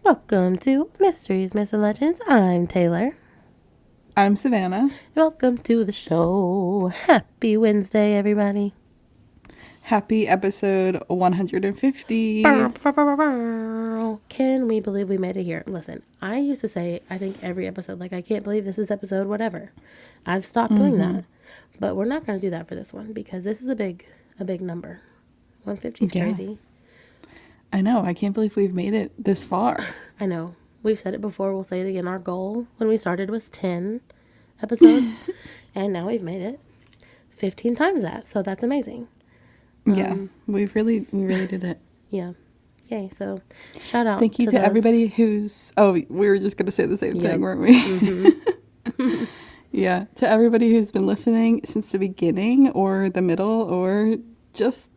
Welcome to Mysteries, Myths, and Legends. I'm Taylor. I'm Savannah. Welcome to the show. Happy Wednesday, everybody. Happy episode 150. Can we believe we made it here? Listen, I used to say, I think every episode, like, I can't believe this is episode whatever. I've stopped doing that. But we're not going to do that for this one because this is a big number. 150 is crazy. I know. I can't believe we've made it this far. I know. We've said it before. We'll say it again. Our goal when we started was 10 episodes. And now we've made it 15 times that. So that's amazing. We really did it. Yeah. Yay. So shout out. Thank you to everybody who's... Oh, we were just going to say the same thing, weren't we? Mm-hmm. Yeah. To everybody who's been listening since the beginning or the middle or just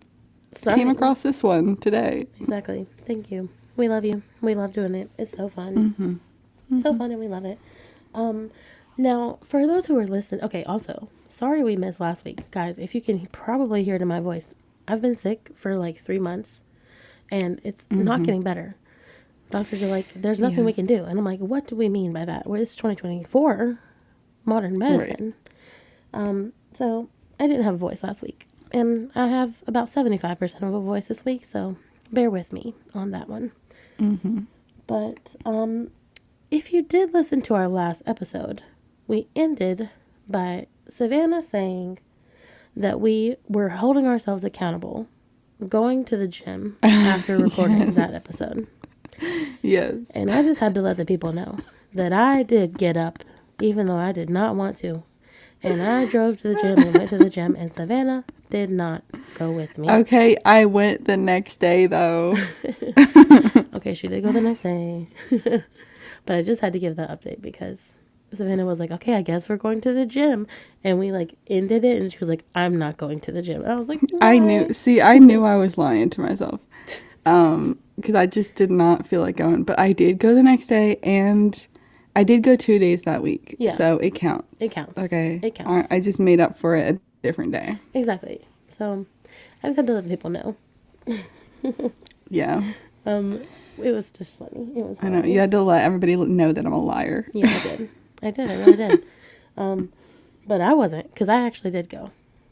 came across this one today. Exactly. Thank you. We love you. We love doing it. It's so fun. Mm-hmm. So fun and we love it. Now, for those who are listening, okay, also, sorry we missed last week. Guys, if you can probably hear it in my voice, I've been sick for like 3 months and it's not getting better. Doctors are like, there's nothing we can do. And I'm like, what do we mean by that? Well, it's 2024, modern medicine. Right. So I didn't have a voice last week. And I have about 75% of a voice this week, so bear with me on that one. Mm-hmm. But if you did listen to our last episode, we ended by Savannah saying that we were holding ourselves accountable, going to the gym after recording that episode. Yes. And I just had to let the people know that I did get up, even though I did not want to. And I drove to the gym and went to the gym, and Savannah did not go with me. Okay, I went the next day, though. Okay, she did go the next day. But I just had to give that update because Savannah was like, okay, I guess we're going to the gym. And we, like, ended it, and she was like, I'm not going to the gym. I was like, what? I knew I was lying to myself. Because I just did not feel like going. But I did go the next day, and... I did go 2 days that week, so it counts. It counts. Okay. It counts. I just made up for it a different day. Exactly. So, I just had to let the people know. Yeah. It was just funny. It was. I know. You had to let everybody know that I'm a liar. Yeah, I did. I really did. But I wasn't, because I actually did go.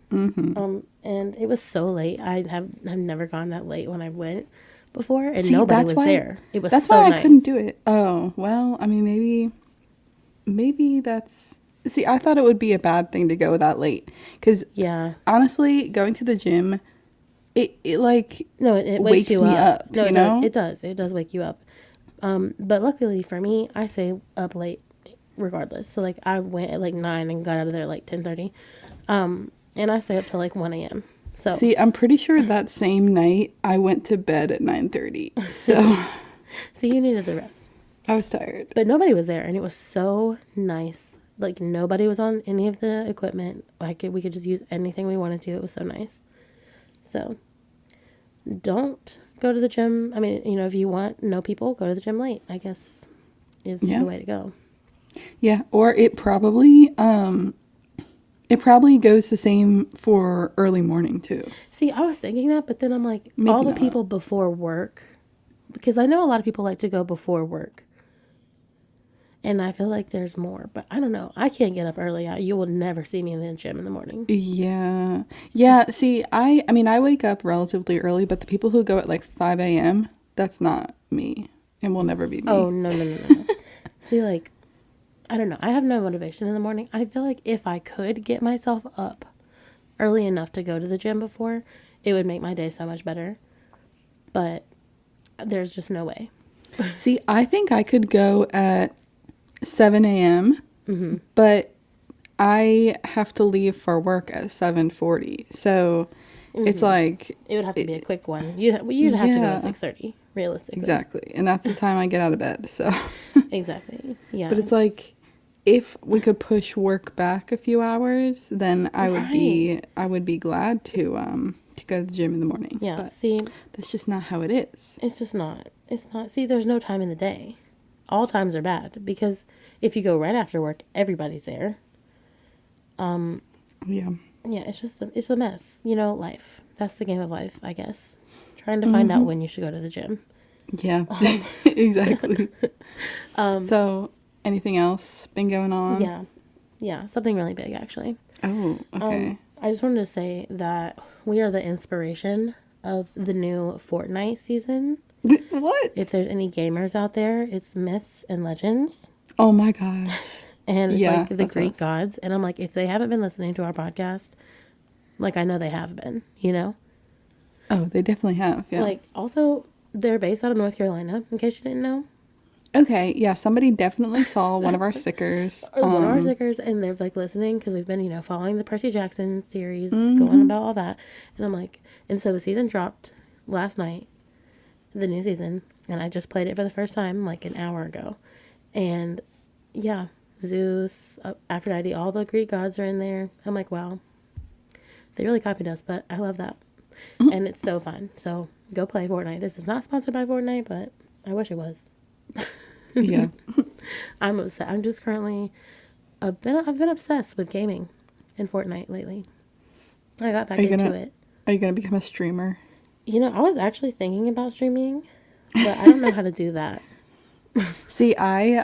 Mm-hmm. And it was so late. I've never gone that late when I went before, and nobody was there. It was that's so why nice. I couldn't do it. Oh, well, I mean, maybe that's... See, I thought it would be a bad thing to go that late. Because, honestly, going to the gym, it wakes you me up, no, you know? It does. It does wake you up. But luckily for me, I stay up late regardless. So, like, I went at, like, 9 and got out of there at, like, 10:30. And I stay up till, like, 1 a.m. So. See, I'm pretty sure that same night I went to bed at 9:30. So you needed the rest. I was tired. But nobody was there, and it was so nice. Like, nobody was on any of the equipment. We could just use anything we wanted to. It was so nice. So don't go to the gym. I mean, if you want no people, go to the gym late, I guess is the way to go. Yeah, or it probably goes the same for early morning, too. See, I was thinking that, but then I'm like, maybe all the people before work, because I know a lot of people like to go before work. And I feel like there's more, but I don't know. I can't get up early. You will never see me in the gym in the morning. Yeah. Yeah, see, I mean, I wake up relatively early, but the people who go at like 5 a.m., that's not me and will never be me. Oh, no. See, like... I don't know. I have no motivation in the morning. I feel like if I could get myself up early enough to go to the gym before, it would make my day so much better. But there's just no way. See, I think I could go at 7 a.m., but I have to leave for work at 7:40. So it's like... It would have to be a quick one. You'd have to go at 6:30, realistically. Exactly. And that's the time I get out of bed, so... Exactly. Yeah. But it's like... If we could push work back a few hours, then I would be glad to go to the gym in the morning. Yeah, but see, that's just not how it is. It's just not. It's not. See, there's no time in the day. All times are bad because if you go right after work, everybody's there. Yeah, it's a mess. Life. That's the game of life, I guess. Trying to find out when you should go to the gym. Yeah, exactly. So, anything else been going on? Yeah. Yeah. Something really big, actually. Oh, okay. I just wanted to say that we are the inspiration of the new Fortnite season. What? If there's any gamers out there, it's Myths and Legends. Oh my gosh. And it's Yeah, like the that's Greek us. gods. And I'm like, if they haven't been listening to our podcast, like I know they have been, you know? Oh, they definitely have. Yeah. Like, also, they're based out of North Carolina, in case you didn't know. Okay. Yeah. Somebody definitely saw one of our stickers. Or one of our stickers, and they're like listening because we've been, following the Percy Jackson series, Mm-hmm. going about all that. And I'm like, and so the season dropped last night, the new season, and I just played it for the first time like an hour ago. And yeah, Zeus, Aphrodite, all the Greek gods are in there. I'm like, wow, they really copied us, but I love that. And it's so fun. So go play Fortnite. This is not sponsored by Fortnite, but I wish it was. Yeah. I'm upset. I'm just currently I've been obsessed with gaming and Fortnite lately. I got back into it. Are you gonna become a streamer? I was actually thinking about streaming, but I don't know how to do that. See, I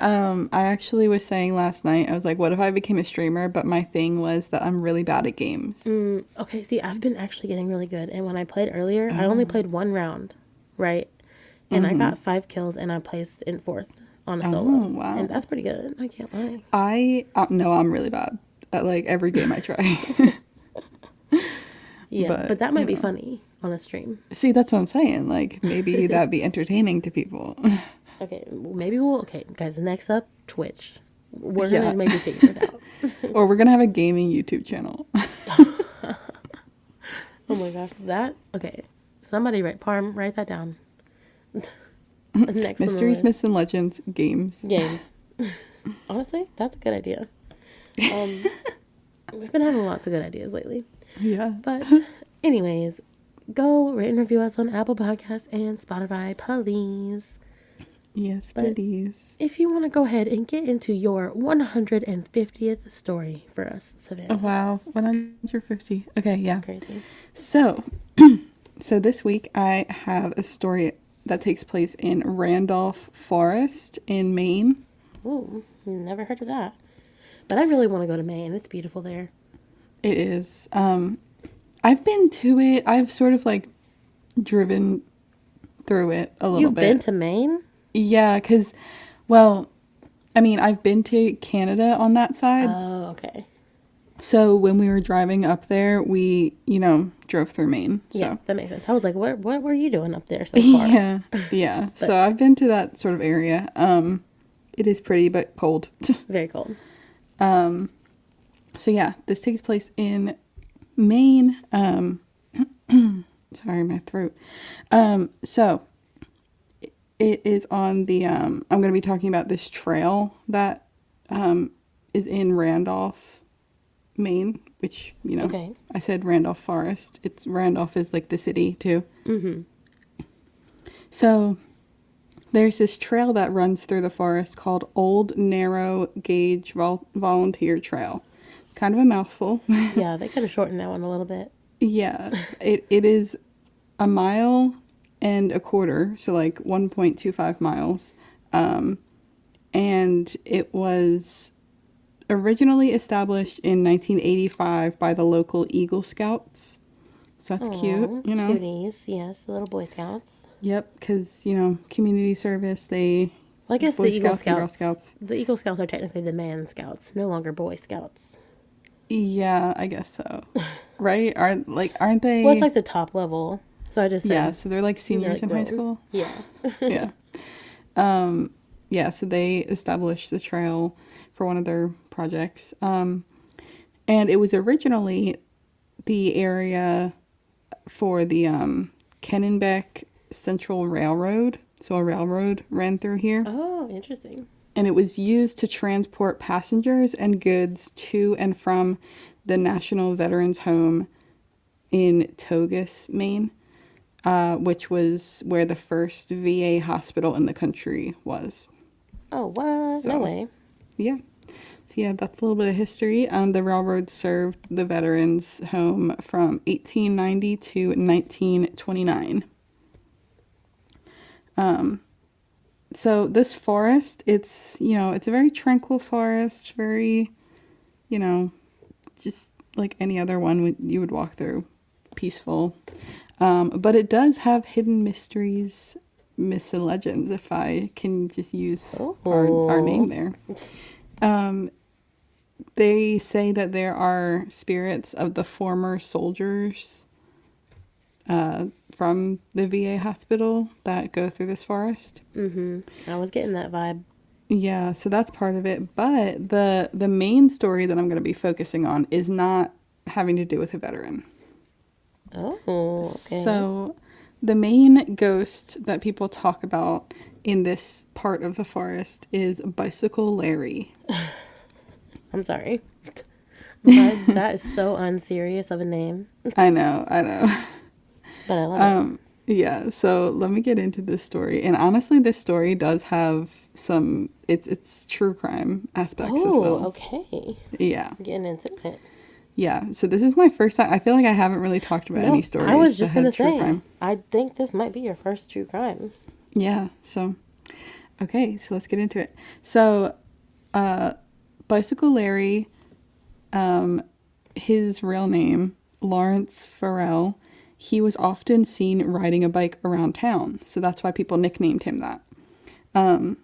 actually was saying last night, I was like, what if I became a streamer? But my thing was that I'm really bad at games. Okay, see, I've been actually getting really good. And when I played earlier, I only played one round, right? And I got 5 kills and I placed in 4th on a solo. Oh, wow. And that's pretty good. I can't lie. No, I'm really bad at like every game I try. Yeah, but that might be funny on a stream. See, that's what I'm saying. Like, maybe that'd be entertaining to people. Okay, maybe okay, guys, next up, Twitch. We're going to maybe figure it out. Or we're going to have a gaming YouTube channel. Oh my gosh, okay. Somebody write that down. Next Mysteries, Myths, and Legends games. Games. Honestly, that's a good idea. We've been having lots of good ideas lately. Yeah. But anyways, go rate and review us on Apple Podcasts and Spotify, please. Yes, please. If you want to go ahead and get into your 150th story for us, Savannah. Oh, wow. 150. Okay, yeah. Crazy. So this week I have a story that takes place in Randolph Forest in Maine. Ooh, never heard of that. But I really want to go to Maine. It's beautiful there. It is. I've been to it. I've sort of like driven through it a little bit. You've been to Maine? Yeah, because, well, I mean, I've been to Canada on that side. Oh, okay. So when we were driving up there, we, drove through Maine. So. Yeah, that makes sense. I was like, what were you doing up there so far? Yeah. So I've been to that sort of area. It is pretty, but cold. Very cold. So yeah, this takes place in Maine. Sorry, my throat. So it is on the, I'm going to be talking about this trail that, is in Randolph, Maine, which, Okay. I said Randolph Forest. Randolph is like the city too. Mm-hmm. So there's this trail that runs through the forest called Old Narrow Gauge Volunteer Trail. Kind of a mouthful. Yeah, they could have shortened that one a little bit. Yeah, it is 1.25 miles, so like 1.25 miles. And it was originally established in 1985 by the local Eagle Scouts. So that's cute, Cuties, yes, the little Boy Scouts. Yep, because, community service, Well, I guess Boy the Eagle Scouts and Girl Scouts. The Eagle Scouts are technically the man scouts, no longer Boy Scouts. Yeah, I guess so. Right? Aren't they? Well, it's like the top level. So I just said, yeah, so they're like seniors in high school. Yeah. Yeah. Yeah, so they established the trail for one of their projects. And it was originally the area for the Kennebec Central Railroad. So a railroad ran through here. Oh, interesting. And it was used to transport passengers and goods to and from the National Veterans Home in Togus, Maine, which was where the first VA hospital in the country was. Oh, what? So, no way. Yeah. So yeah, that's a little bit of history. The railroad served the Veterans Home from 1890 to 1929. So this forest, it's, it's a very tranquil forest, very, just like any other one you would walk through, peaceful. But it does have hidden mysteries, myths, and legends, if I can just use our name there. They say that there are spirits of the former soldiers from the VA hospital that go through this forest. I was getting that vibe. Yeah, so that's part of it. But the main story that I'm going to be focusing on is not having to do with a veteran. Oh, okay. So the main ghost that people talk about in this part of the forest is Bicycle Larry. I'm sorry. But that is so unserious of a name. I know. But I love it. Yeah, so let me get into this story. And honestly, this story does have some, it's true crime aspects as well. Okay. Yeah. Getting into it. Yeah, so this is my first time. I feel like I haven't really talked about any stories. I was just going to say, crime. I think this might be your first true crime. Yeah, so, okay, so let's get into it. So, Bicycle Larry, his real name, Lawrence Farrell, he was often seen riding a bike around town. So that's why people nicknamed him that. And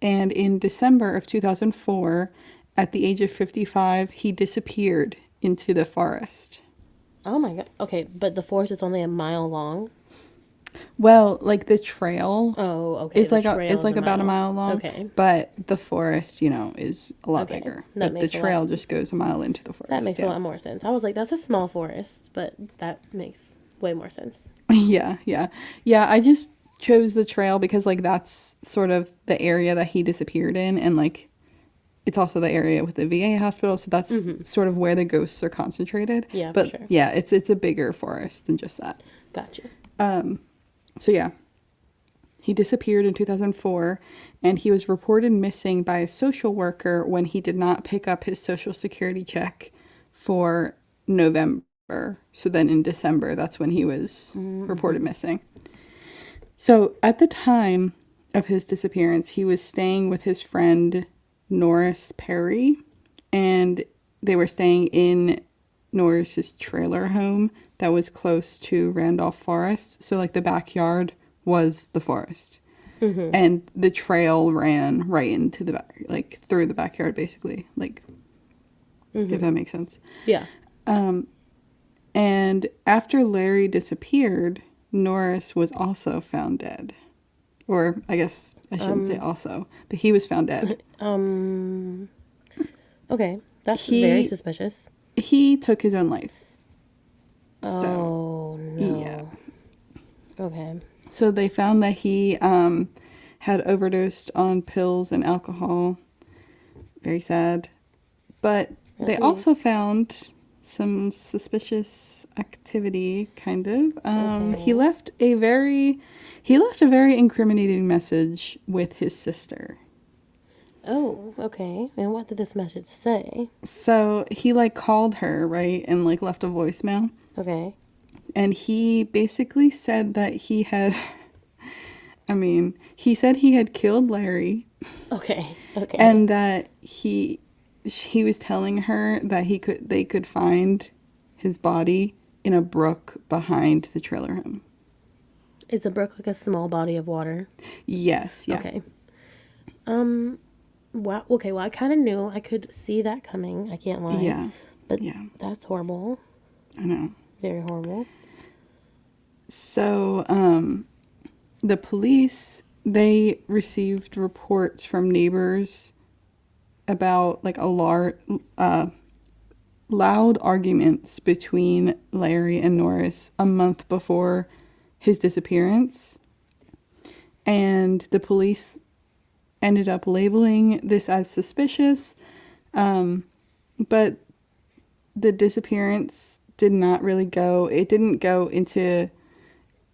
in December of 2004, at the age of 55, he disappeared into the forest. Oh my God. Okay, but the forest is only a mile long? Well, like the trail. Oh, okay. It's like about a mile long. Okay. But the forest, is a lot bigger. But the trail just goes a mile into the forest. That makes a lot more sense. I was like, that's a small forest, but that makes way more sense. Yeah. I just chose the trail because that's sort of the area that he disappeared in, and it's also the area with the VA hospital, so that's sort of where the ghosts are concentrated. Yeah, but for sure. Yeah, it's a bigger forest than just that. Gotcha. So yeah, he disappeared in 2004, and he was reported missing by a social worker when he did not pick up his social security check for November. So then in December, that's when he was reported missing. So at the time of his disappearance, he was staying with his friend Norris Perry, and they were staying in Norris's trailer home that was close to Randolph Forest. So the backyard was the forest, and the trail ran right into the back, through the backyard, basically. If that makes sense. Yeah. And after Larry disappeared, Norris was also found dead. Or I guess I shouldn't say also, but he was found dead. Okay, that's very suspicious. He took his own life. Oh, no. Yeah. Okay. So they found that he had overdosed on pills and alcohol. Very sad. But they also found some suspicious activity, kind of. Okay. He left a very incriminating message with his sister. Oh, okay. And what did this message say? So he called her, right, and left a voicemail. Okay. And he basically said that he had, he said he had killed Larry. Okay. And that he was telling her that they could find his body in a brook behind the trailer home. Is a brook a small body of water? Yes. Yeah. Okay. Wow. Okay. Well, I kind of knew. I could see that coming. I can't lie. Yeah. But that's horrible. I know. Very horrible. So, the police, they received reports from neighbors about loud arguments between Larry and Norris a month before his disappearance. And the police ended up labeling this as suspicious. But the disappearance didn't go into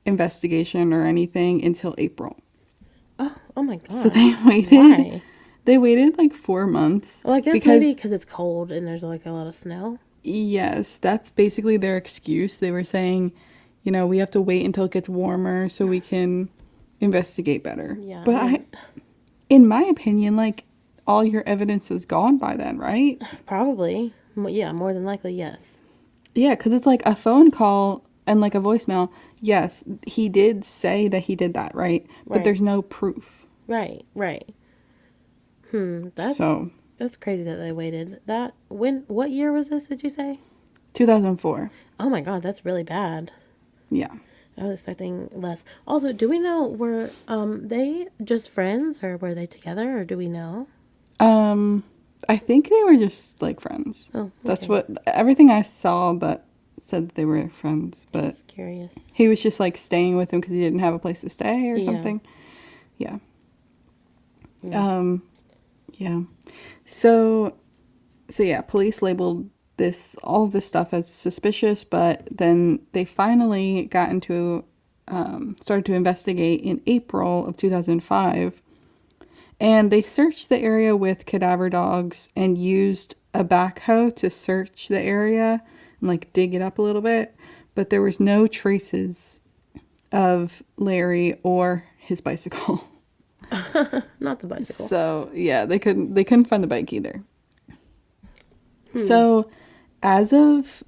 investigation or anything until April. Oh my God. So they waited. Why? They waited 4 months. Well, I guess maybe because it's cold and there's a lot of snow. Yes, that's basically their excuse. They were saying, we have to wait until it gets warmer so we can investigate better. Yeah. But in my opinion, like, all your evidence is gone by then, right? Probably. Yeah, more than likely, yes. Yeah, because it's like a phone call and like a voicemail. Yes, he did say that he did that, right? But Right. there's no proof. Right. That's So, that's crazy that they waited. What year was this, did you say? 2004. Oh my God, that's really bad. Yeah. I was expecting less. Also, do we know, were they just friends, or were they together, or do we know? I think they were just like friends. Oh, That's okay. what everything I saw that said that they were friends, but Just curious. he was just like staying with him because he didn't have a place to stay or Yeah. something. Yeah. Yeah. Yeah. So yeah, police labeled all of this stuff as suspicious, but then they finally got into started to investigate in April of 2005, and they searched the area with cadaver dogs and used a backhoe to search the area and like dig it up a little bit, but there was no traces of Larry or his bicycle. Not the bicycle. So yeah, they couldn't find the bike either. So as of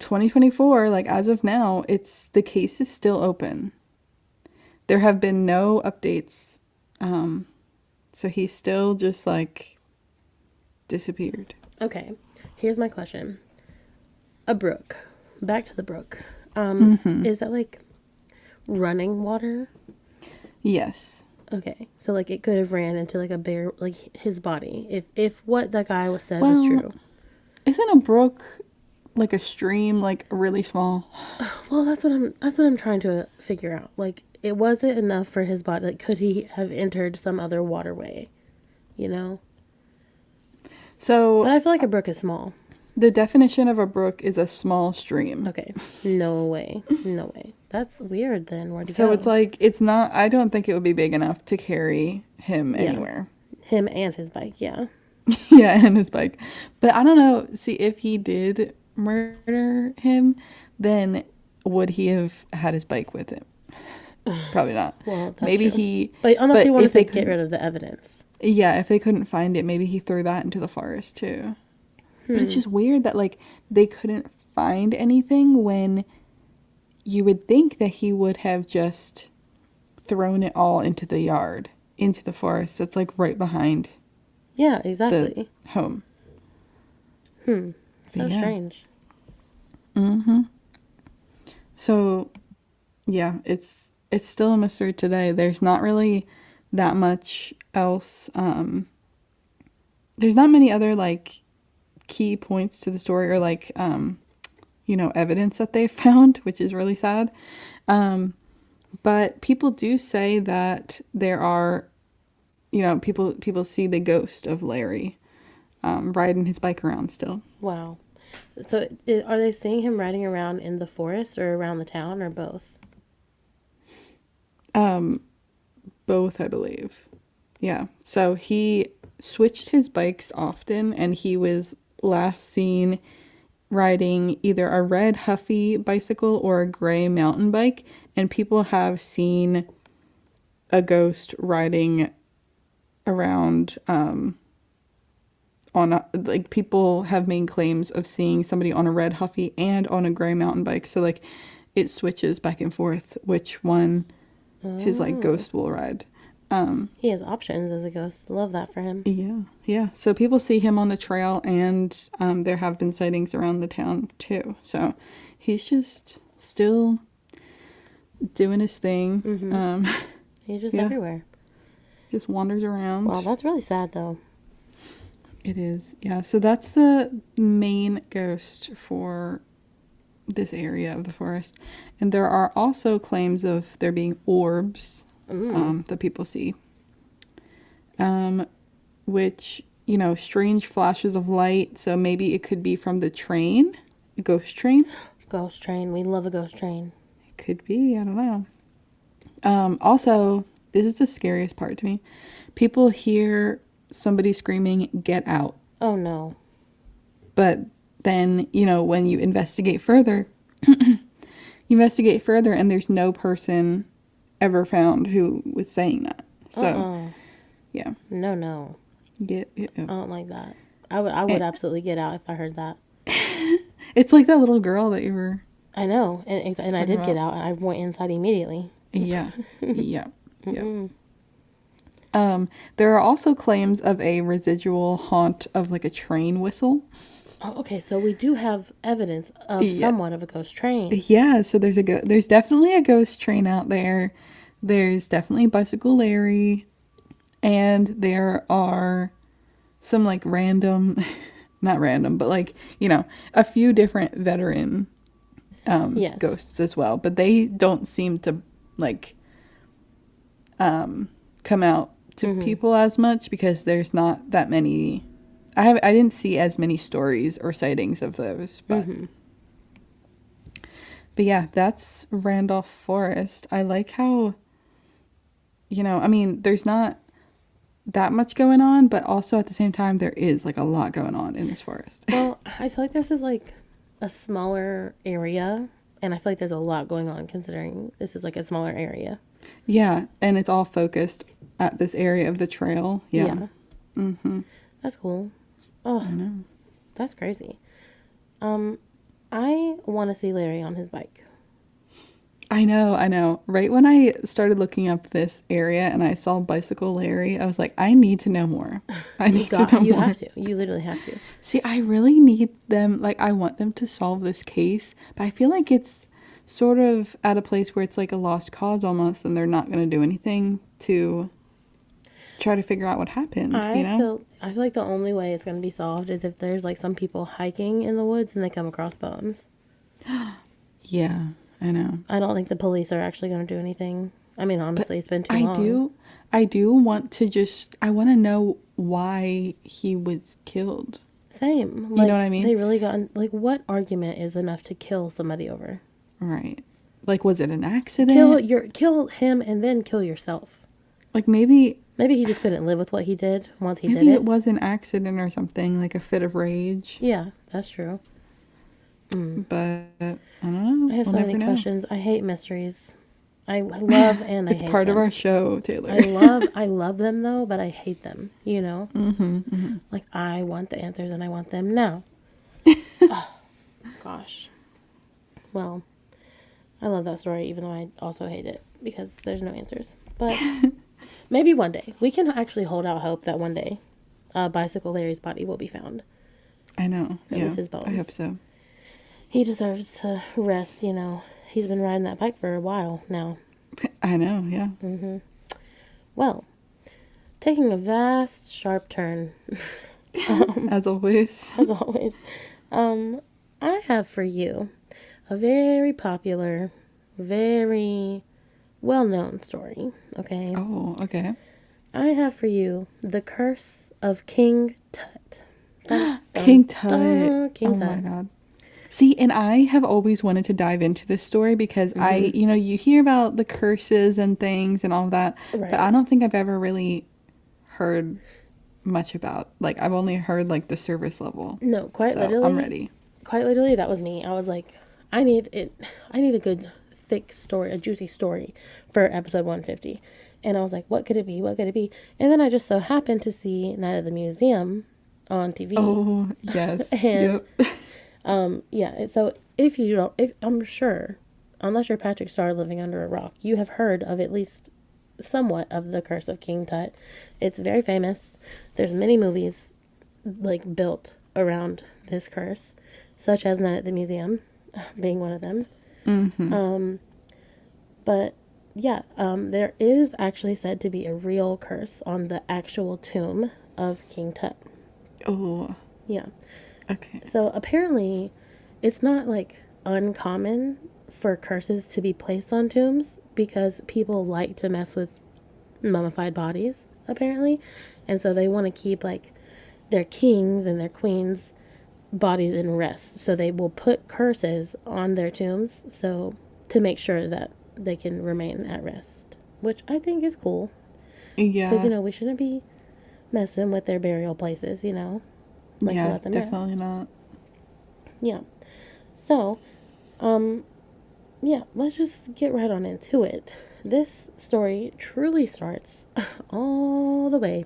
2024, like as of now, the case is still open. There have been no updates. So he's still just like disappeared. Okay. Here's my question. A brook. Back to the brook. Is that like running water? Yes. Okay. So like it could have ran into like a bear, like his body, if what that guy was said was true. Isn't a brook like a stream, like really small? Well, that's what I'm trying to figure out. Like, it wasn't enough for his body. Like, could he have entered some other waterway? You know? So But I feel like a brook is small. the definition of a brook is a small stream. Okay. No way. No way. That's weird then. Where'd he So go? it's like, it's not, I don't think it would be big enough to carry him anywhere. Him and his bike, yeah. Yeah, and his bike. But I don't know. See, if he did murder him, then would he have had his bike with him? Probably not. Well, that's Maybe true. But unless he wanted if to they get rid of the evidence. Yeah, if they couldn't find it, maybe he threw that into the forest too. But it's just weird that like they couldn't find anything when you would think that he would have just thrown it all into the yard, into the forest that's like right behind Yeah, exactly. the home. So Yeah. strange. So yeah, it's still a mystery today. There's not really that much else. There's not many other like key points to the story or like evidence that they've found, which is really sad. But people do say that there are, people see the ghost of Larry riding his bike around still. Wow. So are they seeing him riding around in the forest or around the town or both? Both, I believe. Yeah. So he switched his bikes often, and he was last seen riding either a red Huffy bicycle or a gray mountain bike, and people have seen a ghost riding around people have made claims of seeing somebody on a red Huffy and on a gray mountain bike. So like it switches back and forth which one his like ghost will ride. He has options as a ghost. Love that for him. Yeah. So people see him on the trail, and there have been sightings around the town too. So he's just still doing his thing. He's just everywhere. Just wanders around. Wow, that's really sad though. It is. Yeah. So that's the main ghost for this area of the forest. And there are also claims of there being orbs that people see. Which, strange flashes of light. So maybe it could be from the train, a ghost train. Ghost train. We love a ghost train. It could be. I don't know. Also, this is the scariest part to me. People hear somebody screaming, "Get out." Oh no. But then, when you investigate further, and there's no person ever found who was saying that. So, yeah. No. Yeah. I don't like that. I would absolutely get out if I heard that. It's like that little girl that you were. I know, and I did get out, and I went inside immediately. Yeah. Yeah. Yeah. There are also claims of a residual haunt of like a train whistle. Oh, okay, so we do have evidence of somewhat of a ghost train. Yeah, so there's definitely a ghost train out there. There's definitely Bicycle Larry, and there are some like random, not random, but like, you know, a few different veteran ghosts as well. But they don't seem to like come out to people as much because there's not that many. I didn't see as many stories or sightings of those, but yeah, that's Randolph Forest. I like how, you know, I mean, there's not that much going on, but also at the same time, there is like a lot going on in this forest. Well, I feel like this is like a smaller area, and I feel like there's a lot going on considering this is like a smaller area. Yeah, and it's all focused at this area of the trail. Yeah. That's cool. Oh, I know. That's crazy. I want to see Larry on his bike. I know. Right when I started looking up this area and I saw Bicycle Larry, I was like, I need to know more. You have to. You literally have to. See, I really need them. Like, I want them to solve this case, but I feel like it's sort of at a place where it's like a lost cause almost, and they're not going to do anything to try to figure out what happened. I feel like the only way it's going to be solved is if there's like some people hiking in the woods and they come across bones. Yeah, I know. I don't think the police are actually going to do anything. I mean, honestly, it's been too long. I do want to I want to know why he was killed. Same. You know what I mean? They really like, what argument is enough to kill somebody over? Right. Like, was it an accident? Kill him and then kill yourself. Like, maybe he just couldn't live with what he did once he did it. Maybe it was an accident or something, like a fit of rage. Yeah, that's true. But I don't know. I have so many questions. I hate mysteries. I love and I hate them. It's part of our show, Taylor. I love them though, but I hate them, you know? Like, I want the answers and I want them now. Oh, gosh. Well, I love that story, even though I also hate it because there's no answers. But maybe one day. We can actually hold out hope that one day Bicycle Larry's body will be found. I know. At least his bones. I hope so. He deserves to rest, you know. He's been riding that bike for a while now. I know, yeah. Well, taking a vast, sharp turn. As always. I have for you a very popular, very well-known story, okay? Oh, okay. I have for you The Curse of King Tut. King Tut. King Tut. My God. See, and I have always wanted to dive into this story because you hear about the curses and things and all of that, but I don't think I've ever really heard much about, like, I've only heard, like, the surface level. No, literally. I'm ready. Quite literally, that was me. I was like, I need a good, thick story, a juicy story for episode 150. And I was like, what could it be? What could it be? And then I just so happened to see Night at the Museum on TV. Oh, yes. And so I'm sure, unless you're Patrick Star living under a rock, you have heard of at least somewhat of the Curse of King Tut. It's very famous. There's many movies like built around this curse, such as Night at the Museum being one of them. But yeah, there is actually said to be a real curse on the actual tomb of King Tut. Oh. Yeah. Okay. So apparently it's not like uncommon for curses to be placed on tombs because people like to mess with mummified bodies, apparently. And so they want to keep like their kings and their queens' bodies in rest. So they will put curses on their tombs so to make sure that they can remain at rest, which I think is cool. Yeah. Because, we shouldn't be messing with their burial places, Like, yeah, let them definitely rest. not. Yeah. So, let's just get right on into it. this story truly starts all the way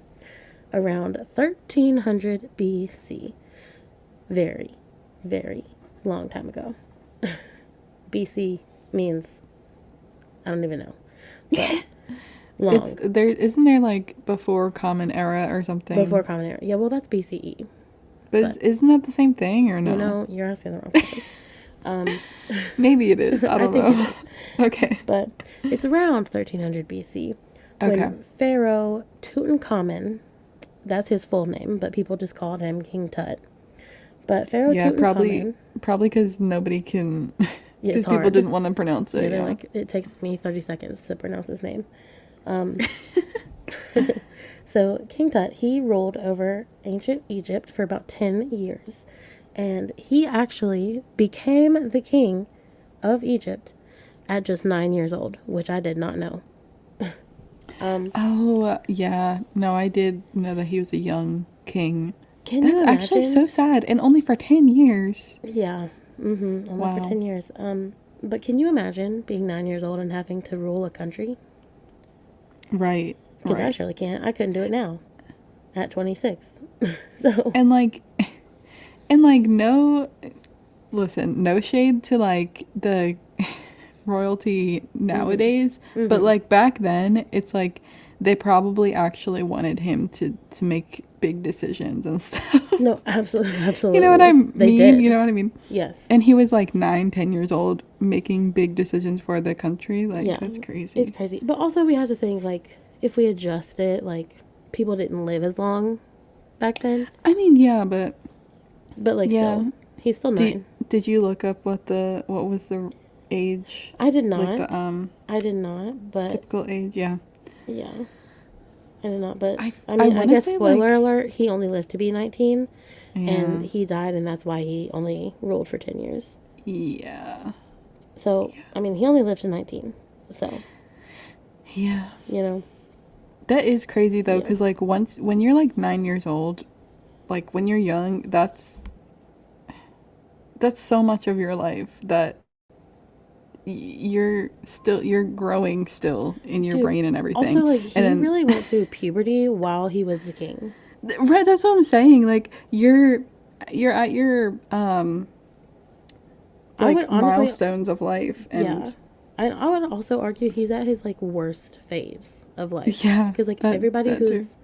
around 1300 BC. Very, very long time ago. BC means, I don't even know. But long. It's there, isn't there like before Common Era or something? Before Common Era. Yeah, well, that's BCE. But isn't that the same thing or no? You know, you're asking the wrong person. Maybe it is. I don't know. It is. Okay. But it's around 1300 BC when Okay. Pharaoh Tutankhamun, that's his full name, but people just called him King Tut. But Pharaoh Yeah, Tutankhamun, probably because nobody can, yeah, because it's people hard. didn't want to pronounce Yeah, it. they're Yeah. like, it takes me 30 seconds to pronounce his name. So King Tut, he ruled over ancient Egypt for about 10 years. And he actually became the king of Egypt at just 9 years old, which I did not know. Oh, yeah. No, I did know that he was a young king. Can That's you imagine? actually so sad, and only for 10 years. Yeah. Only Wow. for 10 years. But can you imagine being 9 years old and having to rule a country? Right. Because I Right. surely can't. I couldn't do it now at 26. So, And like, no, listen, no shade to like the royalty nowadays, but like back then, it's like they probably actually wanted him to make big decisions and stuff. no, absolutely, absolutely. You know what I mean? They did. You know what I mean? Yes. And he was like 9, 10 years old making big decisions for the country. Like, Yeah. that's crazy. It's crazy. But also we have to think, like, if we adjust it, like, people didn't live as long back then. I mean, yeah, but But, like, yeah. still, he's still 9. Did you look up what was the age? I did not. Like the I did not, but typical age? Yeah. yeah. I did not, but I I mean, I wanna guess say, spoiler like- alert, he only lived to be 19 Yeah. and he died, and that's why he only ruled for 10 years. Yeah. So, I mean, he only lived to 19. So, Yeah. you know, That is crazy though, Yeah. because like when you're like 9 years old, like when you're young, that's so much of your life that you're growing still in your dude, brain and everything. also, like, he and then, really went through puberty while he was the king. right, that's what I'm saying. Like you're at your I like would honestly, milestones of life, and yeah. And I would also argue he's at his, like, worst phase of life. yeah, Because, like, everybody who's,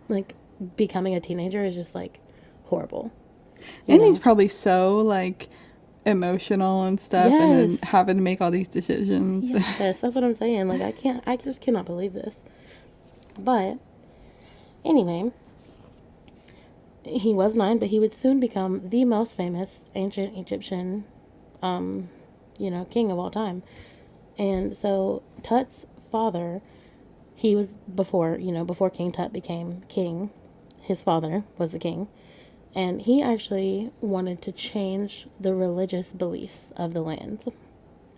like, becoming a teenager is just, like, horrible. You and know? he's probably so like emotional and stuff, and then Yes. having to make all these decisions. Yes, that's what I'm saying. Like, I just cannot believe this. But, anyway, he was 9, but he would soon become the most famous ancient Egyptian, king of all time. And so, Tut's father, he was before King Tut became king, his father was the king. And he actually wanted to change the religious beliefs of the land.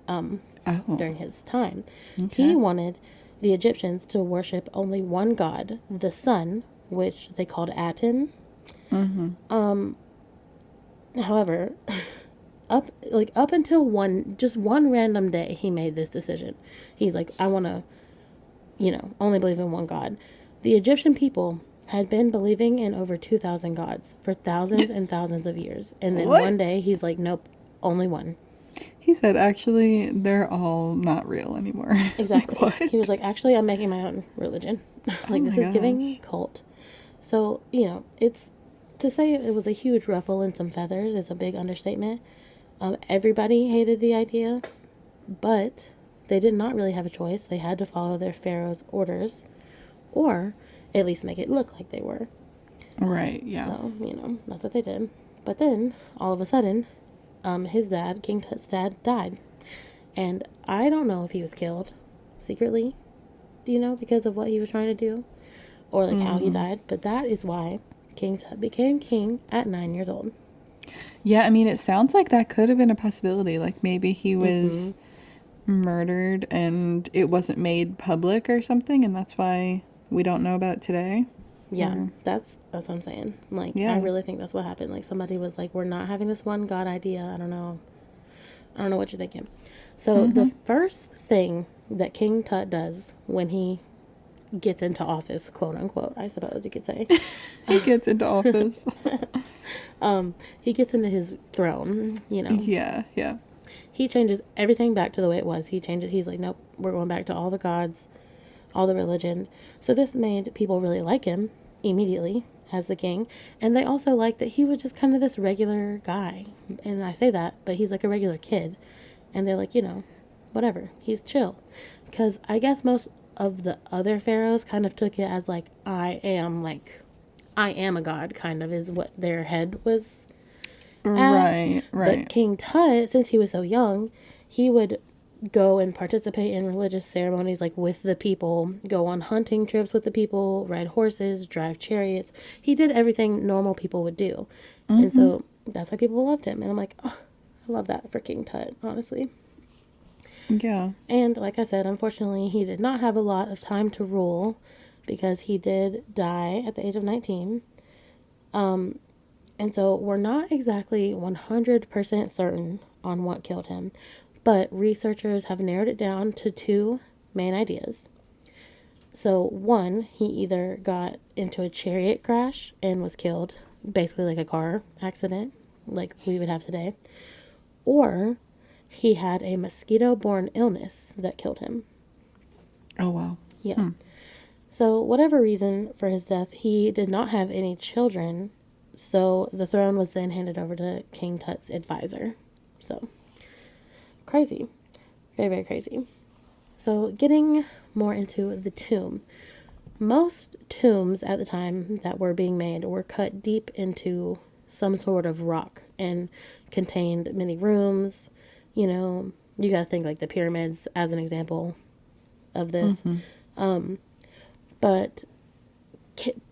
During his time. Okay. He wanted the Egyptians to worship only one god, the sun, which they called Aten. However, up until one random day, he made this decision. He's like, I want to, only believe in one god. The Egyptian people had been believing in over 2,000 gods for thousands and thousands of years. And then What? one day, he's like, nope, only one. He said, actually, they're all not real anymore. Exactly. Like, what? He was like, actually, I'm making my own religion. Like, this my is giving cult. So, it's, to say it was a huge ruffle and some feathers is a big understatement. Everybody hated the idea, but they did not really have a choice. They had to follow their pharaoh's orders, or at least make it look like they were. Right, yeah. So, that's what they did. But then, all of a sudden, his dad, King Tut's dad, died. And I don't know if he was killed secretly, because of what he was trying to do, or like how he died. But that is why King Tut became king at 9 years old. Yeah, I mean, it sounds like that could have been a possibility. Like maybe he was murdered and it wasn't made public or something, and that's why we don't know about it today. Yeah, Or- that's what I'm saying. Like, Yeah. I really think that's what happened. Like, somebody was like, we're not having this one God idea. I don't know what you're thinking. So the first thing that King Tut does when he gets into office, quote unquote, I suppose you could say. He gets into office. He gets into his throne, you know. Yeah, yeah. He changes everything back to the way it was. He's like, nope, we're going back to all the gods, all the religion. So this made people really like him immediately as the king. And they also liked that he was just kind of this regular guy. And I say that, but he's like a regular kid. And they're like, you know, whatever. He's chill. Because I guess most of the other pharaohs kind of took it as like, I am a god, kind of is what their head was at. Right. But King Tut, since he was so young, he would go and participate in religious ceremonies like with the people, go on hunting trips with the people, ride horses, drive chariots. He did everything normal people would do. And so that's why people loved him. And I'm like, oh, I love that for King Tut, honestly. Yeah. And like I said, unfortunately, he did not have a lot of time to rule because he did die at the age of 19. And so we're not exactly 100% certain on what killed him, but researchers have narrowed it down to two main ideas. So one, he either got into a chariot crash and was killed, basically like a car accident, like we would have today, or he had a mosquito-borne illness that killed him. Oh, wow. Yeah. So whatever reason for his death, he did not have any children. So the throne was then handed over to King Tut's advisor. So, crazy. Very, very crazy. So, getting more into the tomb. Most tombs at the time that were being made were cut deep into some sort of rock and contained many rooms. You know, you got to think like the pyramids as an example of this. But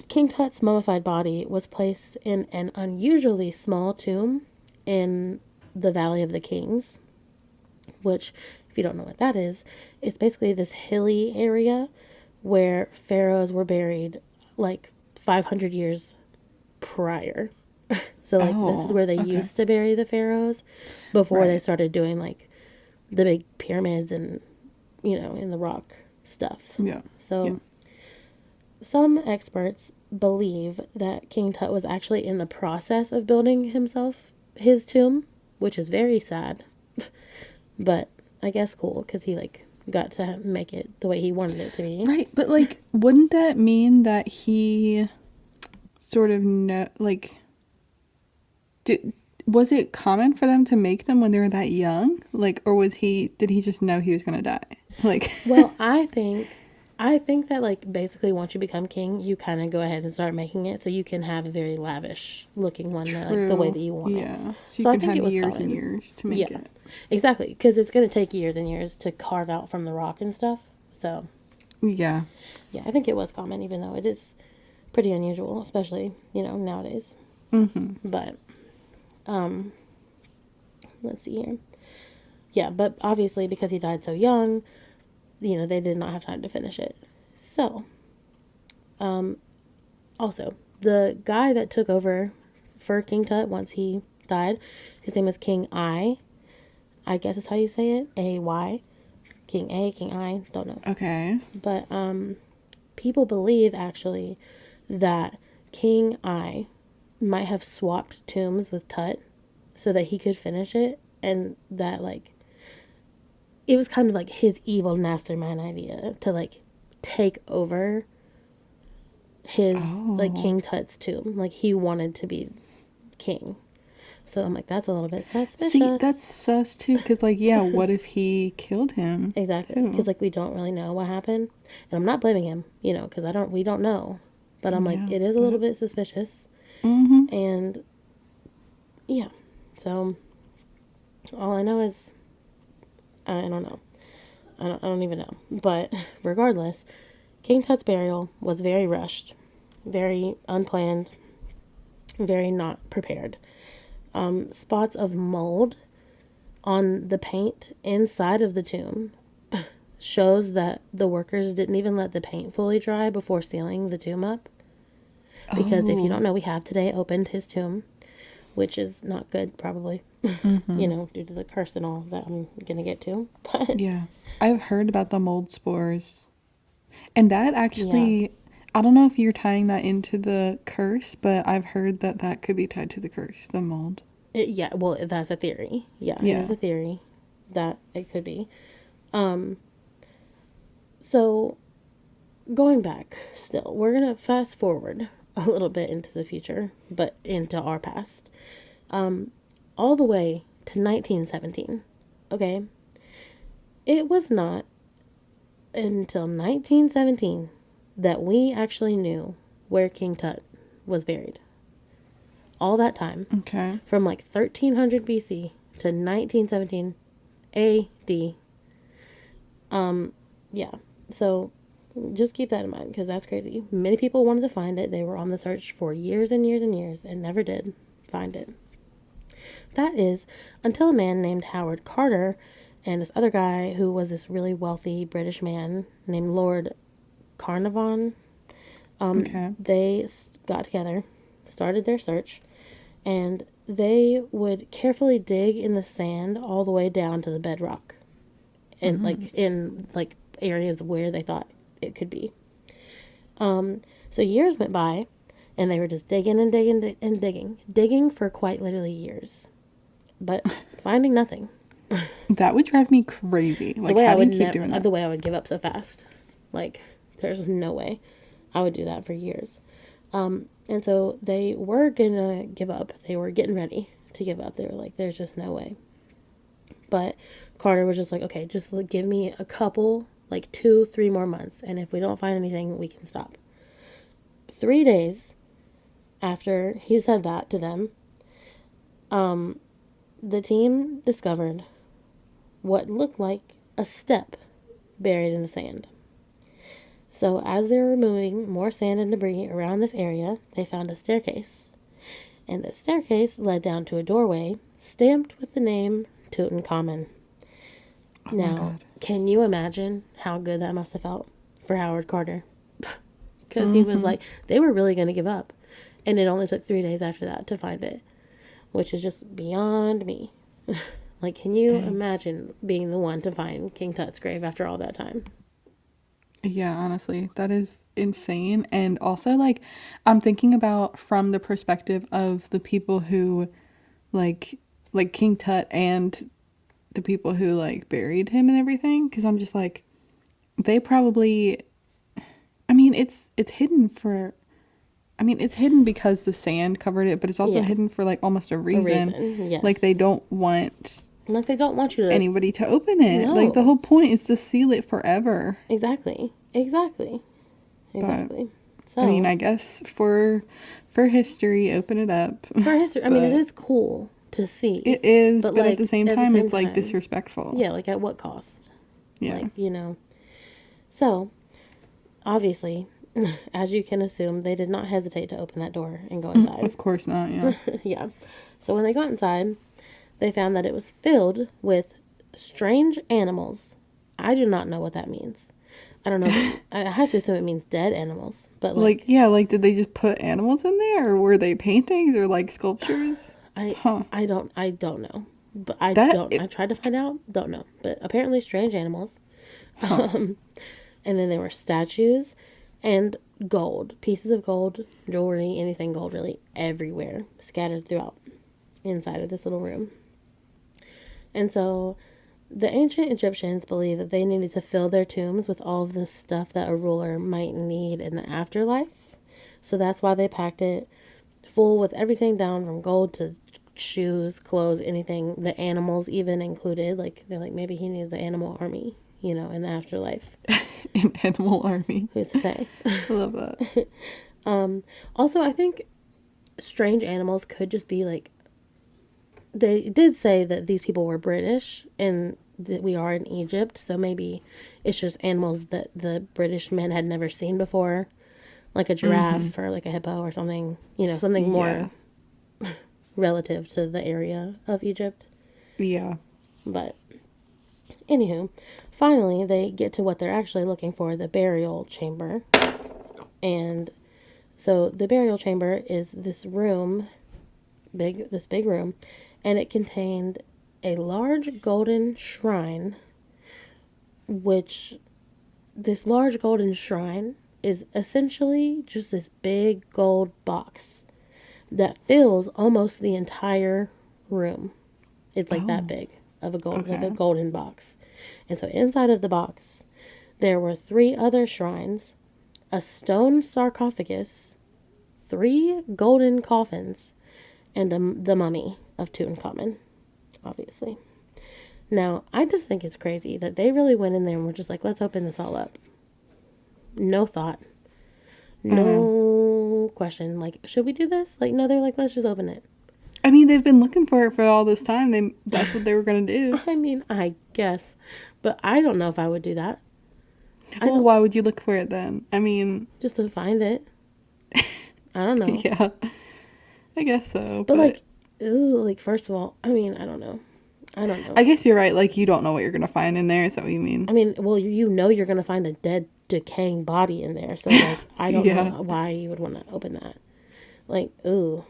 King Tut's mummified body was placed in an unusually small tomb in the Valley of the Kings, which, if you don't know what that is, it's basically this hilly area where pharaohs were buried like 500 years prior. So, like, this is where they used to bury the pharaohs before they started doing, like, the big pyramids and, you know, in the rock stuff. Yeah. So, some experts believe that King Tut was actually in the process of building his tomb, which is very sad, but I guess cool because he like got to make it the way he wanted it to be. Right, but like, wouldn't that mean that he sort of was it common for them to make them when they were that young? Like, or did he just know he was gonna die? Like, well, I think that, like, basically once you become king, you kind of go ahead and start making it so you can have a very lavish looking one, like, the way that you want it. Yeah, so you can have years and years to make it. Exactly, because it's going to take years and years to carve out from the rock and stuff. So, yeah, I think it was common, even though it is pretty unusual, especially, you know, nowadays. But, let's see here. Yeah, but obviously because he died so young, you know, they did not have time to finish it. So, also, the guy that took over for King Tut once he died, his name is King I guess is how you say it, A-Y. King I, don't know. Okay. But, people believe, actually, that King I might have swapped tombs with Tut so that he could finish it, and that, like, it was kind of like his evil mastermind idea to like take over his like King Tut's tomb. Like he wanted to be king. So I'm like, that's a little bit suspicious. See, that's sus too, because like, yeah, what if he killed him? Exactly, because like we don't really know what happened, and I'm not blaming him, you know, because we don't know, but I'm like, it is a little bit suspicious, and yeah, so all I know is. I don't know. I don't even know. But regardless, King Tut's burial was very rushed, very unplanned, very not prepared. Spots of mold on the paint inside of the tomb shows that the workers didn't even let the paint fully dry before sealing the tomb up. Because if you don't know, we have today opened his tomb. which is not good, probably, due to the curse and all that I'm going to get to. But Yeah. I've heard about the mold spores. And that yeah, actually, I don't know if you're tying that into the curse, but I've heard that that could be tied to the curse, the mold. yeah, well, that's a theory. Yeah, it is Yeah. a theory that it could be. So going back still, we're going to fast forward a little bit into the future, but into our past. All the way to 1917. Okay? It was not until 1917 that we actually knew where King Tut was buried. All that time, Okay. from like 1300 BC to 1917 AD. Yeah. So just keep that in mind because that's crazy. Many people wanted to find it. They were on the search for years and years and years and never did find it. That is until a man named Howard Carter and this other guy who was this really wealthy British man named Lord Carnarvon. Okay. They got together, started their search, and they would carefully dig in the sand all the way down to the bedrock, and in areas where they thought it could be. So years went by, and they were just digging and digging and digging for quite literally years, but finding nothing. That would drive me crazy. Like, how do you keep doing that? The way I would give up so fast, like there's no way I would do that for years. And so they were gonna give up. They were getting ready to give up. They were like, "There's just no way." But Carter was just like, "Okay, just give me a couple, like 2-3 more months, and if we don't find anything, we can stop." 3 days after he said that to them, the team discovered what looked like a step buried in the sand. So as they were removing more sand and debris around this area, they found a staircase. And the staircase led down to a doorway stamped with the name Tutankhamun. Oh my Now, God. can you imagine how good that must have felt for Howard Carter? Because he was like, they were really going to give up. And it only took 3 days after that to find it, which is just beyond me. Like, can you imagine being the one to find King Tut's grave after all that time? Yeah, honestly, that is insane. And also, like, I'm thinking about from the perspective of the people who, like King Tut and the people who, like, buried him and everything. Because I'm just like, they probably, I mean, it's hidden for, I mean, it's hidden because the sand covered it, but it's also hidden for, like, almost a reason. Yes. Like, they don't want Like, they don't want you to... anybody to open it. No. Like, the whole point is to seal it forever. Exactly. But, So, I mean, I guess for history, open it up. for history, I mean, it is cool to see. It is, but like, at the same time, it's like disrespectful. Yeah, like at what cost? Yeah. Like, So, obviously, as you can assume, they did not hesitate to open that door and go inside. Of course not, yeah. Yeah. So when they got inside, they found that it was filled with strange animals. I do not know what that means. I don't know. I have to assume it means dead animals. But Like, did they just put animals in there? Or were they paintings or, like, sculptures? I don't know. But I tried to find out. Don't know. But apparently strange animals. And then there were statues and gold. Pieces of gold, jewelry, anything gold really, everywhere. Scattered throughout inside of this little room. And so the ancient Egyptians believed that they needed to fill their tombs with all of the stuff that a ruler might need in the afterlife. So that's why they packed it full with everything down from gold to shoes, clothes, anything, the animals even included. Like, they're like, maybe he needs the animal army, in the afterlife. An animal army. Who's to say? I love that. Also, I think strange animals could just be like, they did say that these people were British and that we are in Egypt, so maybe it's just animals that the British men had never seen before, like a giraffe or like a hippo or something, something more relative to the area of Egypt. Yeah. But anywho, finally they get to what they're actually looking for, the burial chamber. And so the burial chamber is this room big room, and it contained a large golden shrine, which this large golden shrine is essentially just this big gold box that fills almost the entire room. It's like that big of a gold, like a golden box. And so inside of the box, there were 3 other shrines, a stone sarcophagus, 3 golden coffins, and the mummy of Tutankhamun, obviously. Now, I just think it's crazy that they really went in there and were just like, let's open this all up. No thought. No question. Like, should we do this? Like, no, they're like, let's just open it. I mean, they've been looking for it for all this time. That's what they were going to do. I mean, I guess. But I don't know if I would do that. Well, why would you look for it then? I mean... Just to find it. I don't know. Yeah. I guess so. But like, ooh, like, first of all, I mean, I don't know. I guess you're right. Like, you don't know what you're going to find in there. Is that what you mean? I mean, well, you know you're going to find a dead, decaying body in there. So, like, I don't know why you would want to open that. Like, ooh.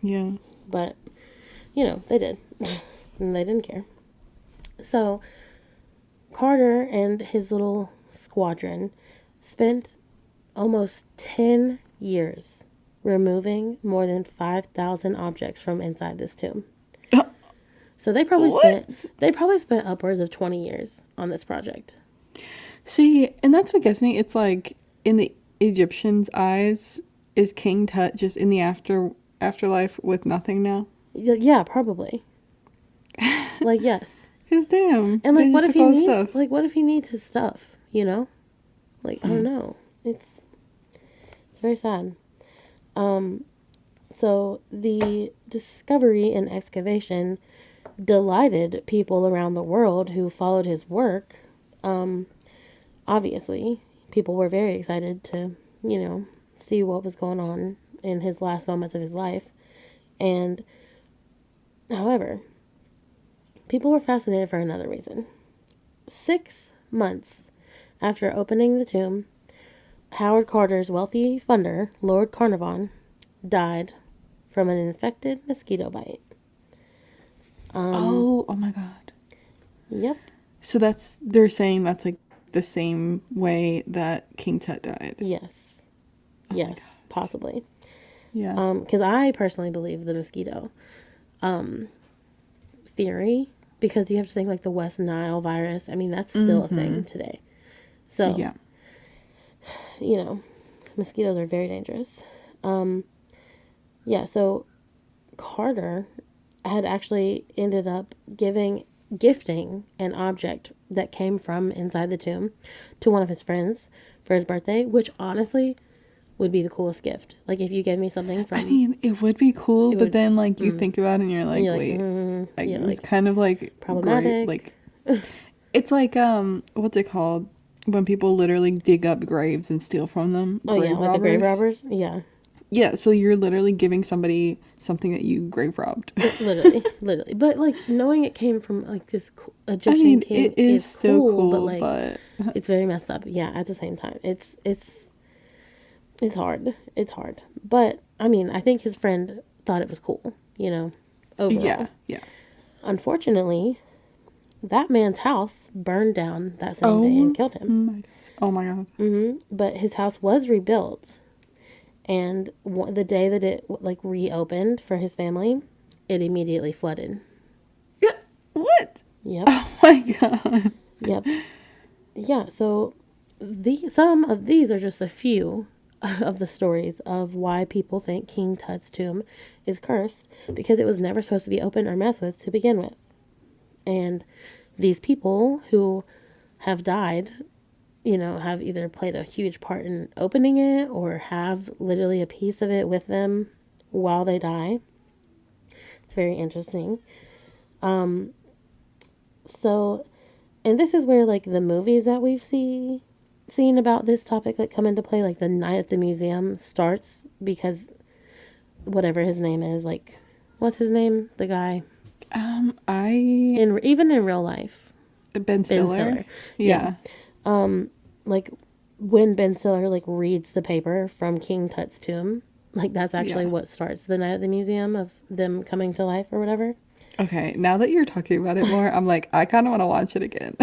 Yeah. But, you know, they did. And they didn't care. So, Carter and his little squadron spent almost 10 years removing more than 5,000 objects from inside this tomb. So they probably spent upwards of 20 years on this project. See, and that's what gets me. It's like, in the Egyptians' eyes, is King Tut just in the afterlife with nothing now? Yeah, probably. Like, yes. Cause damn. And like, what if he needs his stuff? You know, like, I don't know. It's very sad. So the discovery and excavation delighted people around the world who followed his work. Obviously, people were very excited to, you know, see what was going on in his last moments of his life. And, however, people were fascinated for another reason. 6 months after opening the tomb, Howard Carter's wealthy funder, Lord Carnarvon, died from an infected mosquito bite. Oh my God. Yep. So they're saying that's like the same way that King Tut died. Yes. Yes, possibly. Yeah. Because I personally believe the mosquito theory, because you have to think like the West Nile virus. I mean, that's still a thing today. So, yeah. You know, mosquitoes are very dangerous. Yeah, so Carter had actually ended up gifting an object that came from inside the tomb to one of his friends for his birthday, which honestly would be the coolest gift. Like, if you gave me something from... I mean, it would be cool, but then, like, you think about it and you're like, wait. It's kind of, like, problematic. Like, it's like, what's it called? When people literally dig up graves and steal from them. Oh, yeah, like the grave robbers? Yeah. Yeah, so you're literally giving somebody something that you grave robbed. literally. But, like, knowing it came from, like, this Egyptian king it is still cool, but, like, it's very messed up. Yeah, at the same time. It's hard. It's hard. But, I mean, I think his friend thought it was cool, you know, overall. Yeah. Unfortunately, that man's house burned down that same day and killed him. Oh, my God. Mm-hmm. But his house was rebuilt. And the day that it, like, reopened for his family, it immediately flooded. What? Yep. Oh, my God. Yep. Yeah, so some of these are just a few of the stories of why people think King Tut's tomb is cursed, because it was never supposed to be opened or messed with to begin with. And these people who have died, you know, have either played a huge part in opening it or have literally a piece of it with them while they die. It's very interesting. So, and this is where, like, the movies that we've seen about this topic that come into play, like the Night at the Museum, starts, because whatever his name is, like, what's his name? The guy. Even in real life. Ben Stiller. Yeah. Like, when Ben Stiller, like, reads the paper from King Tut's tomb, Like, that's actually what starts the night at the museum of them coming to life or whatever. Okay, now that you're talking about it more, I'm like, I kind of want to watch it again.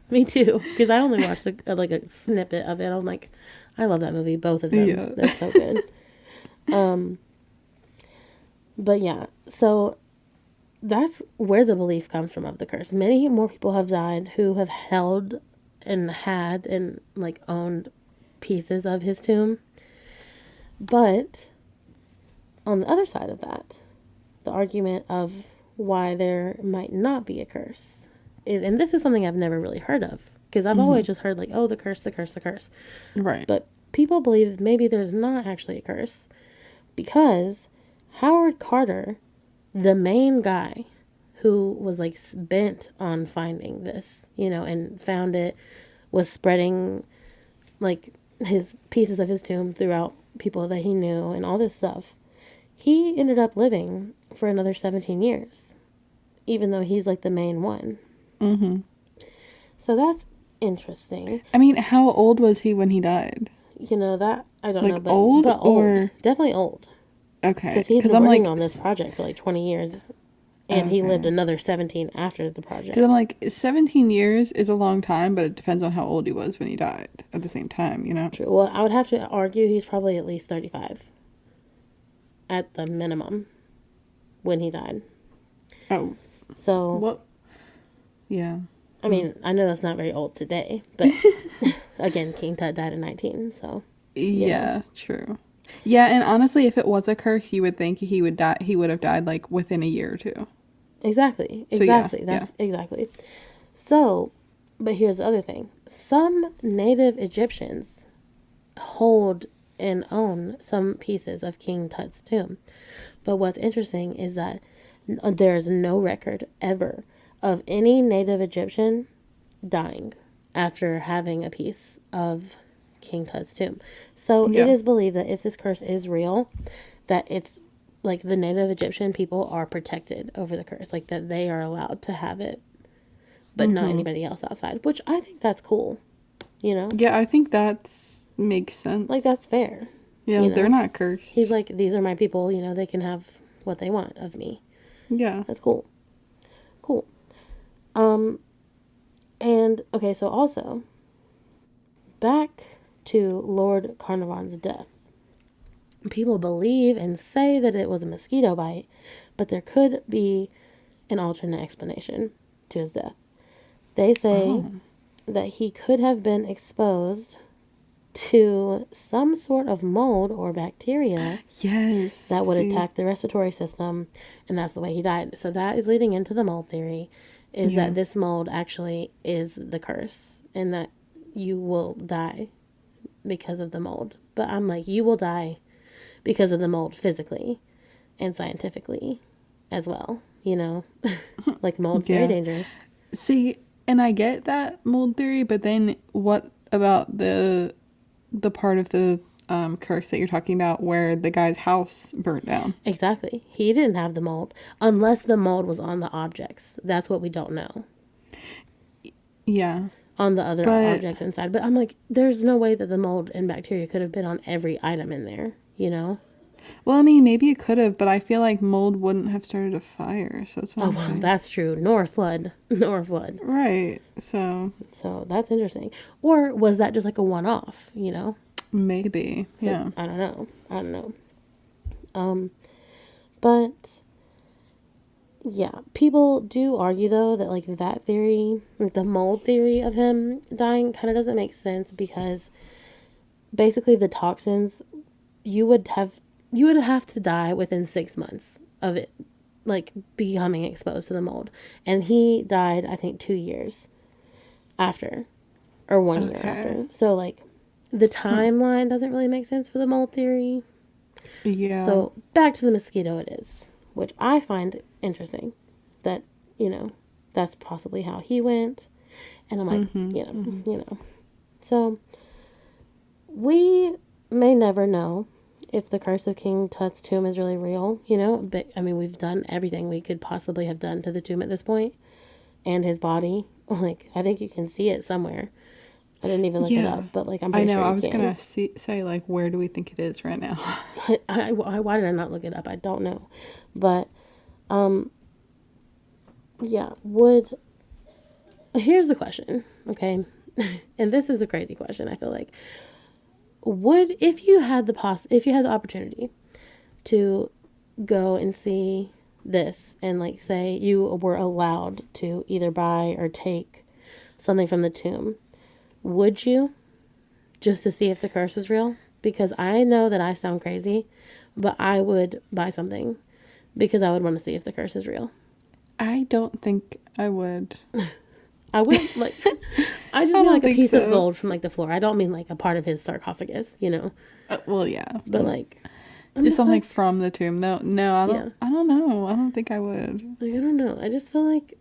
Me too, because I only watched a snippet of it. I'm like, I love that movie, both of them. Yeah. They're so good. But yeah, so that's where the belief comes from of the curse. Many more people have died who have held and had and like owned pieces of his tomb. But on the other side of that, the argument of why there might not be a curse is, and this is something I've never really heard of, because I've always just heard like, oh, the curse, the curse, the curse. Right. But people believe maybe there's not actually a curse because Howard Carter, the main guy who was like bent on finding this, and found it, was spreading like his pieces of his tomb throughout people that he knew and all this stuff. He ended up living for another 17 years, even though he's like the main one. Mm-hmm. So that's interesting. I mean, how old was he when he died? That I don't know, but old but or definitely old. Okay, Because he's been working on this project for like 20 years, and he lived another 17 after the project. Because I'm like, 17 years is a long time, but it depends on how old he was when he died at the same time, True. Well, I would have to argue he's probably at least 35 at the minimum when he died. Oh. So. What? Yeah. I mean, I know that's not very old today, but again, King Tut died in 19, so. Yeah, true. Yeah, and honestly, if it was a curse, you would think he would die. He would have died like within a year or two. Exactly. So, Exactly. So, but here's the other thing. Some native Egyptians hold and own some pieces of King Tut's tomb. But what's interesting is that there's no record ever of any native Egyptian dying after having a piece of King Tut's tomb. So it is believed that if this curse is real, that it's like the native Egyptian people are protected over the curse, like that they are allowed to have it, but not anybody else outside, which I think that's cool, Yeah, I think makes sense. Like, that's fair. Yeah, they're not cursed. He's like, these are my people, they can have what they want of me. Yeah. That's cool. Cool. And, okay, so also, back to Lord Carnarvon's death. People believe and say that it was a mosquito bite, but there could be an alternate explanation to his death. They say that he could have been exposed to some sort of mold or bacteria that would attack the respiratory system, and that's the way he died. So that is leading into the mold theory, is that this mold actually is the curse, and that you will die because of the mold. But I'm like, you will die because of the mold physically and scientifically as well, like mold's very dangerous. See, and I get that mold theory, but then what about the part of the curse that you're talking about where the guy's house burnt down? Exactly. He didn't have the mold unless the mold was on the objects. That's what we don't know. Yeah. On the other objects inside. But I'm like, there's no way that the mold and bacteria could have been on every item in there, Well, I mean, maybe it could have, but I feel like mold wouldn't have started a fire. So that's what I'm saying. That's true. Nor a flood. Right. So that's interesting. Or was that just like a one-off, Maybe. Yeah. I don't know. But yeah, people do argue though that like that theory, like the mold theory of him dying, kind of doesn't make sense, because basically the toxins, you would have to die within 6 months of it, like becoming exposed to the mold, and he died I think 2 years after, or 1 year after. So like the timeline doesn't really make sense for the mold theory. Yeah. So back to the mosquito it is, which I find interesting, that that's possibly how he went, and I'm like, so we may never know if the curse of King Tut's tomb is really real, but I mean, we've done everything we could possibly have done to the tomb at this point, and his body. Like, I think you can see it somewhere. I didn't even look it Yeah. up, but like I'm I pretty know. sure I you was can. gonna say like, where do we think it is right now? Why did I not look it up? I don't know, but yeah. Here's the question, okay? And this is a crazy question. I feel like would if you had the opportunity to go and see this and like say you were allowed to either buy or take something from the tomb, would you, just to see if the curse is real? Because I know that I sound crazy, but I would buy something because I would want to see if the curse is real. I don't think I would. I would like I just I mean don't like a think piece of so. gold from like the floor. I don't mean like a part of his sarcophagus, you know. Well, yeah. But like I'm Just just something like from the tomb. No, I don't. yeah. I don't know. I don't think I would. Like I don't know. I just feel like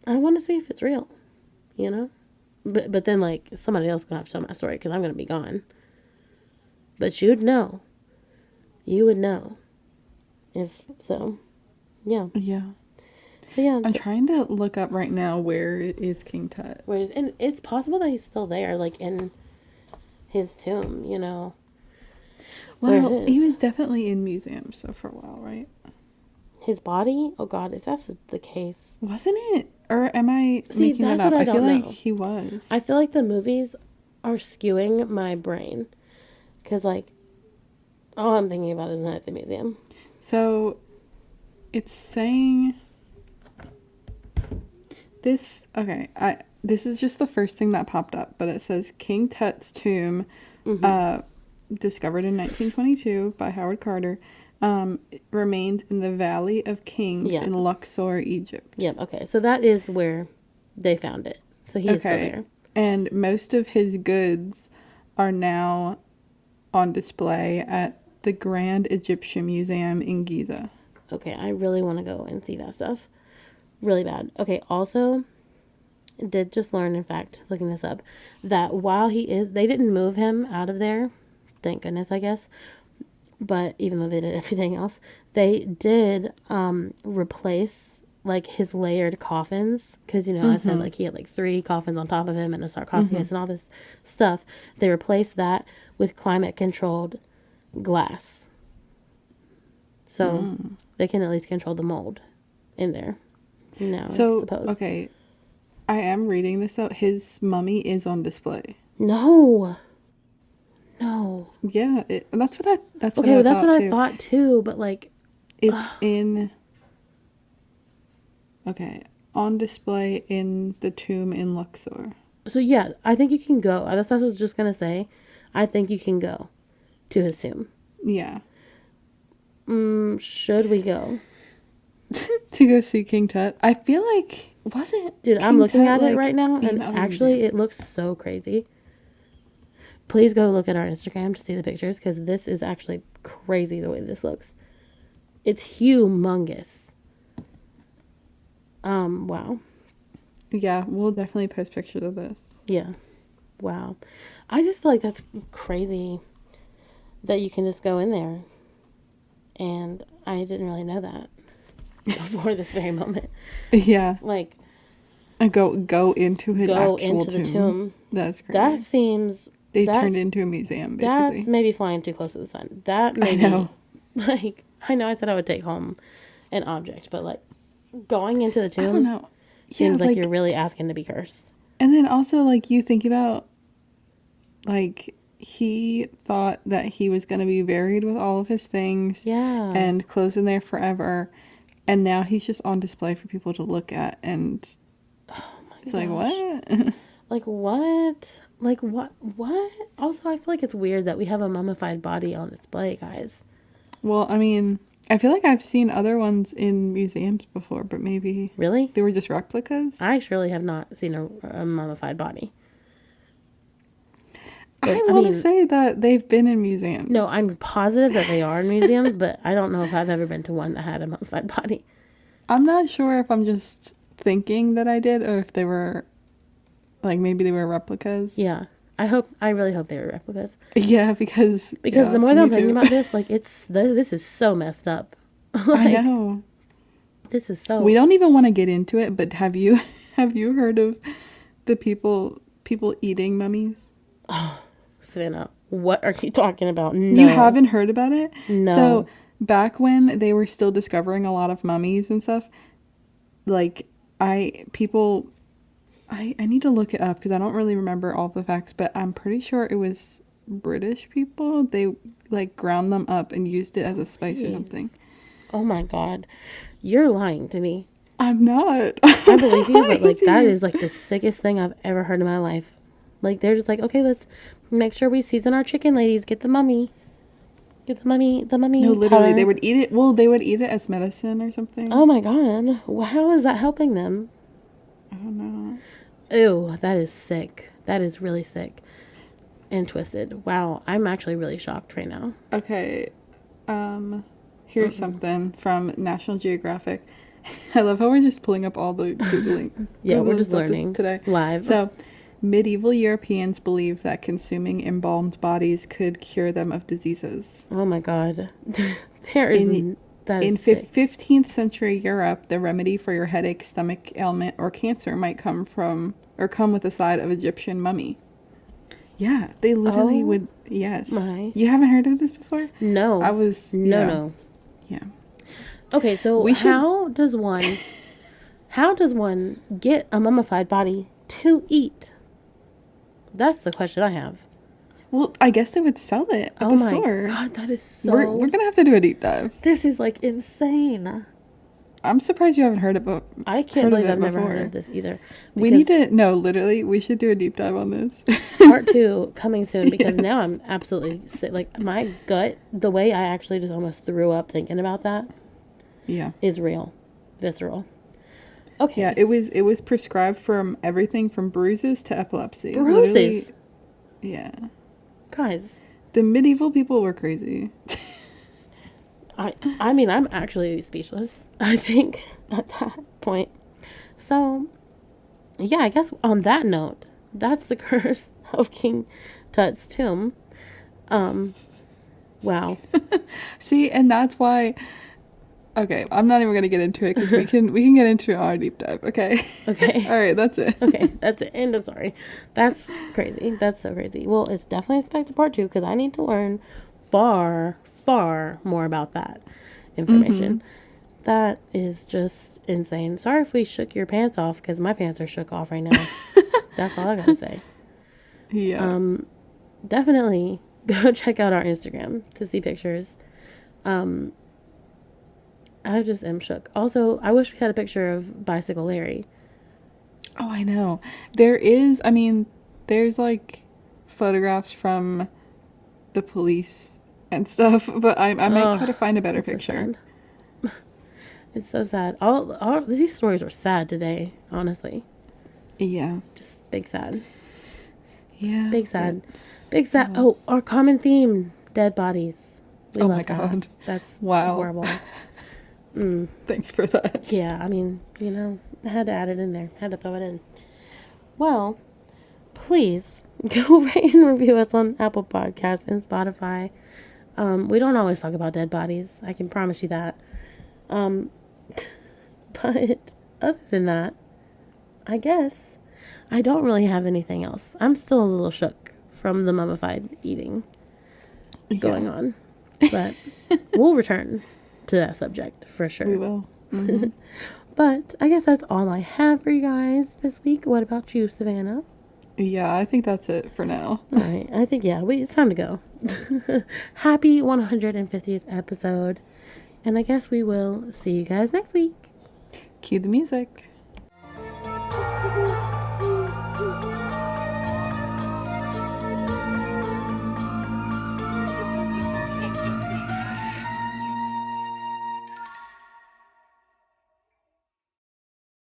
I want to see if it's real, you know? But then like somebody else gonna have to tell my story because I'm gonna be gone. But you'd know. You would know. If so, yeah. Yeah. So yeah. I'm trying to look up right now where is King Tut. And it's possible that he's still there, like in his tomb, you know. Where Well, it he is. was definitely in museums so for a while, right? His body? Oh God, if that's the case. Wasn't it? Or am I See, making that that's up? what I I feel don't like know. he was. I feel like the movies are skewing my brain. Because, like, all I'm thinking about is Night at the Museum. So, it's saying this. Okay, this is just the first thing that popped up, but it says King Tut's tomb, discovered in 1922 by Howard Carter, remains in the Valley of Kings in Luxor, Egypt. Yep. Okay. So that is where they found it. So he is still there. And most of his goods are now on display at the Grand Egyptian Museum in Giza. Okay, I really want to go and see that stuff. Really bad. Okay, also, did just learn, in fact, looking this up, that while they didn't move him out of there, thank goodness, I guess, but even though they did everything else, they did replace, like, his layered coffins, because, you know, I said, like, he had, like, 3 coffins on top of him and a sarcophagus and all this stuff. They replaced that with climate-controlled glass. So they can at least control the mold in there. No, So, I suppose. okay, I am reading this out. His mummy is on display. No. Yeah, that's what I Okay, thought well, that's what too. I thought too, but like It's on display in the tomb in Luxor. so yeah, I think you can go. That's what I was just gonna say. I think you can go to his tomb. Yeah. Should we go? To go see King Tut. I feel like wasn't Dude, King I'm looking Tut, at it like, right now, in and other actually, museums? it looks so crazy. Please go look at our Instagram to see the pictures, because this is actually crazy the way this looks. It's humongous. Wow. Yeah, we'll definitely post pictures of this. Yeah. Wow. I just feel like that's crazy that you can just go in there. And I didn't really know that before this very moment. Yeah. Like, And go into his go actual into the tomb. That's crazy. That seems... They turned it into a museum, basically. That's maybe flying too close to the sun. That maybe... I know. Like, I know I said I would take home an object, but, like, going into the tomb... I don't know. Seems like you're really asking to be cursed. And then also, like, you think about, like, he thought that he was going to be buried with all of his things. Yeah. And closed in there forever. And now he's just on display for people to look at. And it's like, what? Like, what? Like, what? What? Also, I feel like it's weird that we have a mummified body on display, guys. Well, I mean, I feel like I've seen other ones in museums before, but maybe... Really? They were just replicas? I surely have not seen a mummified body. But, I want to say that they've been in museums. No, I'm positive that they are in museums, but I don't know if I've ever been to one that had a mummified body. I'm not sure if I'm just thinking that I did or if they were, like, maybe they were replicas. Yeah. I really hope they were replicas. Yeah, because the more that I'm thinking about this, like, this is so messed up. Like, I know. This is so... We don't even want to get into it, but have you heard of the people people eating mummies? Savannah, what are you talking about? No. You haven't heard about it? No. So back when they were still discovering a lot of mummies and stuff, like I need to look it up because I don't really remember all the facts, but I'm pretty sure it was British people. They like ground them up and used it as a spice or something. Oh my God. You're lying to me. I'm not. I believe you, but like that is like the sickest thing I've ever heard in my life. Like they're just like, okay, let's make sure we season our chicken, ladies. Get the mummy. Get the mummy. No, literally, powder. they would eat it. Well, they would eat it as medicine or something. Oh my God. Well, how is that helping them? I don't know. Ew, that is sick. That is really sick and twisted. Wow, I'm actually really shocked right now. Okay, here's something from National Geographic. I love how we're just pulling up all the Googling. Yeah, we're just learning today. Live. So, medieval Europeans believed that consuming embalmed bodies could cure them of diseases. Oh my God. That is sick. 15th century Europe, the remedy for your headache, stomach ailment, or cancer might come with a side of Egyptian mummy. Yeah, they literally would. Yes. You haven't heard of this before? No. No. Yeah. Okay, so how does one get a mummified body to eat? That's the question I have. Well, I guess they would sell it at the store. Oh my God, that is so... We're going to have to do a deep dive. This is like insane. I'm surprised you haven't heard of it. I can't believe I've never heard of this either. We need to... No, literally, we should do a deep dive on this. Part 2 coming soon because now I'm absolutely sick. Like my gut, the way I actually just almost threw up thinking about that is real. Visceral. Okay. Yeah, it was prescribed from everything from bruises to epilepsy. Bruises? Literally, yeah. Guys. The medieval people were crazy. I mean, I'm actually speechless, I think, at that point. So, yeah, I guess on that note, that's the curse of King Tut's tomb. Wow. See, and that's why... Okay, I'm not even going to get into it because we can get into our deep dive, okay? Okay. All right, that's it. Okay, that's it. End of story. That's crazy. That's so crazy. Well, it's definitely expected part 2 because I need to learn far, far more about that information. That is just insane. Sorry if we shook your pants off because my pants are shook off right now. That's all I got to say. Yeah. Definitely go check out our Instagram to see pictures. I just am shook. Also, I wish we had a picture of Bicycle Larry. Oh, I know. There's like photographs from the police and stuff, but I might try to find a better picture. So it's so sad. All these stories are sad today, honestly. Yeah. Just big sad. Yeah. Big sad. Big sad. Oh, our common theme, dead bodies. We love my God. That. That's horrible. Thanks for that. Yeah, I mean, I had to add it in there. Had to throw it in. Well, please go rate and review us on Apple Podcasts and Spotify. We don't always talk about dead bodies. I can promise you that. But other than that, I guess I don't really have anything else. I'm still a little shook from the mummified eating going on. But we'll return to that subject for sure. We will. Mm-hmm. But I guess that's all I have for you guys this week. What about you, Savannah? Yeah, I think that's it for now. All right. I think, it's time to go. Happy 150th episode. And I guess we will see you guys next week. Cue the music.